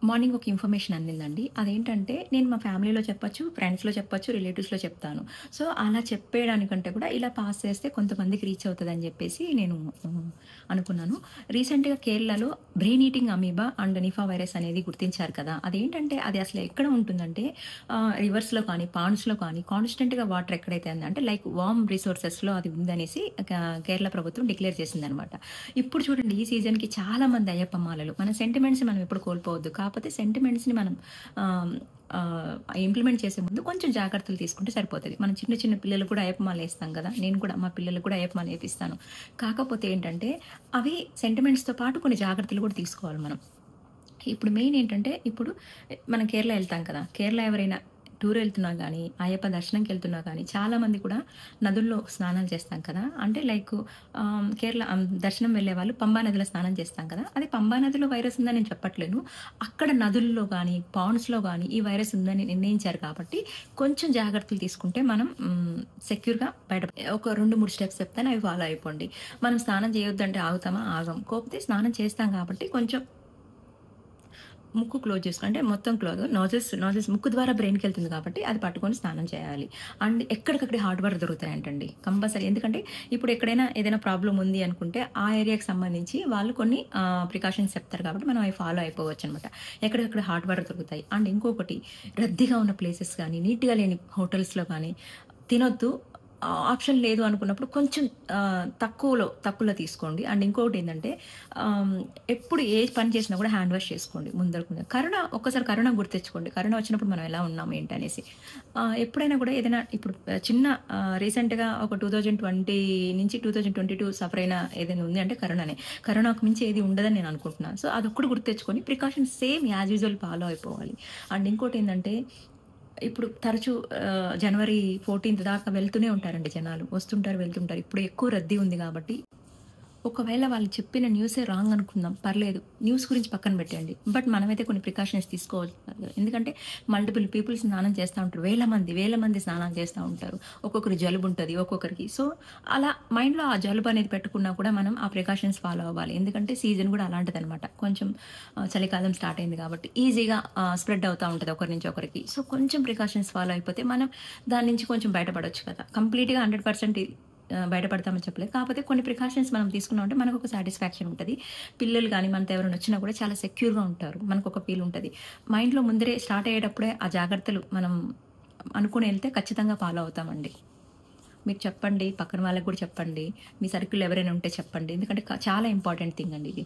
Morning ఒక information అందిందండి. అదేంటంటే నేను మా ఫ్యామిలీలో చెప్పొచ్చు, ఫ్రెండ్స్‌లో చెప్పొచ్చు, రిలేటివ్స్‌లో చెప్తాను. సో, అలా చెప్పేయడానికంటే కూడా ఇలా పాస్ చేస్తే కొంతమందికి రీచ్ అవుతదని జెప్పేసి నేను హ్మ్, అనుకున్నాను. రీసెంట్‌గా కేరళలో brain eating amoeba and Nipah virus అనేది గుర్తించారు కదా! అదేంటంటే అది అసలు ఎక్కడ ఉంటుందంటే రివర్స్‌లో కానీ, పాండ్స్‌లో కానీ కాన్స్టెంట్‌గా వాటర్ ఎక్కడైతే అంటే లైక్ వార్మ్ రిసోర్సెస్‌లో అది ఉందనేసి కేరళ ప్రభుత్వం డిక్లేర్ చేసిందనమాట. ఇప్పుడు చూడండి ఈ సీజన్‌కి చాలామంది అయ్యప్ప మాలలు మన సెంటిమెంట్స్‌ని మనం ఎప్పుడు కోల్పోవద్దు. కాపోతే సెంటిమెంట్స్‌ని మనం ఆహ్, ఇంప్లిమెంట్ చేసే ముందు కొంచెం జాగ్రత్తలు తీసుకుంటే సరిపోతది. మనం చిన్న చిన్న పిల్లలకు కూడా అయ్యప్ప మాల ఏస్తాం గదా! నేను కూడా మా పిల్లలకు కూడా అయ్యప్ప మాల ఏపిస్తాను. కాకపోతే ఏంటంటే అవి సెంటిమెంట్స్‌తో పాటు కొన్ని జాగ్రత్తలు కూడా తీసుకోవాలి మనం. ఇప్పుడు మెయిన్ ఏంటంటే, ఇప్పుడు మనం కేరళ ఎళ్తాం కదా! కేరళ ఎవరైనా టూర్ ఎళ్తున్నా గానీ, అయ్యప్ప దర్శనంకెళ్తున్నా గానీ, చాలామంది కూడా నదుల్లో స్నానాలు చేస్తాం కదా! అంటే లైకు కేరళ దర్శనం వెళ్ళేవాళ్ళు పంబా నదిలో స్నానం చేస్తాం కదా! అది పంబా నదిలో వైరస్ ఉందని నేను చెప్పట్లేను. అక్కడ నదుల్లో గానీ, పాండ్స్‌లో గానీ ఈ వైరస్ ఉందని నిర్ణయించారు కాబట్టి, కొంచెం జాగ్రత్తలు తీసుకుంటే మనం సెక్యూర్‌గా ఒక 2, 3 స్టెప్స్ చెప్తాను అవి ఫాలో అయిపోండి. మనం స్నానం చేయొద్దంటే ఆగుతామా? ఆగం. కాకపోతే స్నానం చేస్తాం కాబట్టి కొంచెం ముక్కు క్లోజ్ చేసుకో అంటే మొత్తం క్లోజ్. నాజిల్స్ ముక్కు ద్వారా బ్రెయిన్‌కెళ్తుంది కాబట్టి అది పట్టుకొని స్నానం చేయాలి. అండ్ ఎక్కడికక్కడ హాట్ వాటర్ దొరుకుతాయంటండి. కంపల్సరీ ఎందుకంటే ఇప్పుడు ఎక్కడైనా ఏదైనా ప్రాబ్లమ్ ఉంది అనుకుంటే ఆ ఏరియాకి సంబంధించి వాళ్ళు కొన్ని ప్రికాషన్స్ చెప్తారు కాబట్టి మనం అవి ఫాలో అయిపోవచ్చనమాట. ఎక్కడికక్కడ హాట్ వాటర్ దొరుకుతాయి. అండ్ ఇంకొకటి రద్దీగా ఉన్న ప్లేసెస్ గానీ, నీట్‌గా లేని హోటల్స్‌లో గానీ తినొద్దు. ఆప్షన్ లేదు అనుకున్నప్పుడు కొంచెం తక్కువలో తీసుకోండి. అండ్ ఇంకొకటేంటంటే ఆహ్, ఎప్పుడు ఏ పని చేసినా కూడా హ్యాండ్ వాష్ చేసుకోండి ముందరకు ముందు. ఒక్కసారి కరోనా గుర్తెచ్చుకోండి. కరోనా వచ్చినప్పుడు మనం ఎలా ఉన్నాము ఏంటనేసి. ఎప్పుడైనా కూడా ఏదైనా ఇప్పుడు చిన్న రీసెంట్‌గా ఒక 2020 నుంచి 2022 సఫర్ అయిన ఏదైనా ఉంది అంటే కరోనానే. కరోనాకు మించి ఏది ఉండదని నేను అనుకుంటున్నాను. సో, అదొక్కటి గుర్తెచ్చుకొని precautions same as usual follow అయిపోవాలి. అండ్ ఇంకోటేంటంటే ఇప్పుడు తరచూ జనవరి 14థ్ దాకా వెళ్తూనే ఉంటారండి జనాలు. వస్తుంటారు, వెళ్తుంటారు. ఇప్పుడు ఎక్కువ రద్దీ ఉంది గాబట్టి ఒకవేళ వాళ్ళు చెప్పిన న్యూసే రాంగ్ అనుకుందాం. పర్లేదు. న్యూస్ గురించి పక్కన పెట్టండి. బట్ మనమైతే కొన్ని ప్రికాషన్స్ తీసుకోవాలి. ఎందుకంటే మల్టిపుల్ పీపుల్ స్నానం చేస్తా ఉంటారు. వేల మంది స్నానాలు చేస్తా ఉంటారు. ఒక్కొక్కరికి జలుబుంటది. ఒక్కొక్కరికి సో, అలా మైండ్‌లో ఆ జలుబు అనేది పెట్టుకున్నా కూడా మనం ఆ ప్రికాషన్స్ ఫాలో అవ్వాలి. ఎందుకంటే సీజన్ కూడా అలాంటిదనమాట. కొంచెం చలికాలం స్టార్ట్ అయింది కాబట్టి ఈజీగా స్ప్రెడ్ అవుతా ఉంటది ఒకరి నుంచి ఒకరికి. సో, కొంచెం ప్రికాషన్స్ ఫాలో అయిపోతే మనం దాని నుంచి కొంచెం బయటపడొచ్చు కదా! కంప్లీట్‌గా 100% బయటపడతామని చెప్పలేదు. కాకపోతే కొన్ని ప్రికాషన్స్ మనం తీసుకున్నామంటే మనకొక సాటిస్ఫాక్షన్ ఉంటది. పిల్లలు గాని, మనతో ఎవరైనా వచ్చినా కూడా చాలా సెక్యూర్‌గా ఉంటారు. మనకొక ఫీల్ ఉంటది. మైండ్‌లో ముందరే స్టార్ట్ అయ్యేటప్పుడే ఆ జాగ్రత్తలు మనం అనుకుని ఎళ్తే ఖచ్చితంగా ఫాలో అవుతామండి. మీరు చెప్పండి. పక్కన వాళ్ళకి కూడా చెప్పండి. మీ సర్కిల్‌లో ఎవరైనా ఉంటే చెప్పండి. ఎందుకంటే చాలా ఇంపార్టెంట్ థింగ్ అండి ఇది.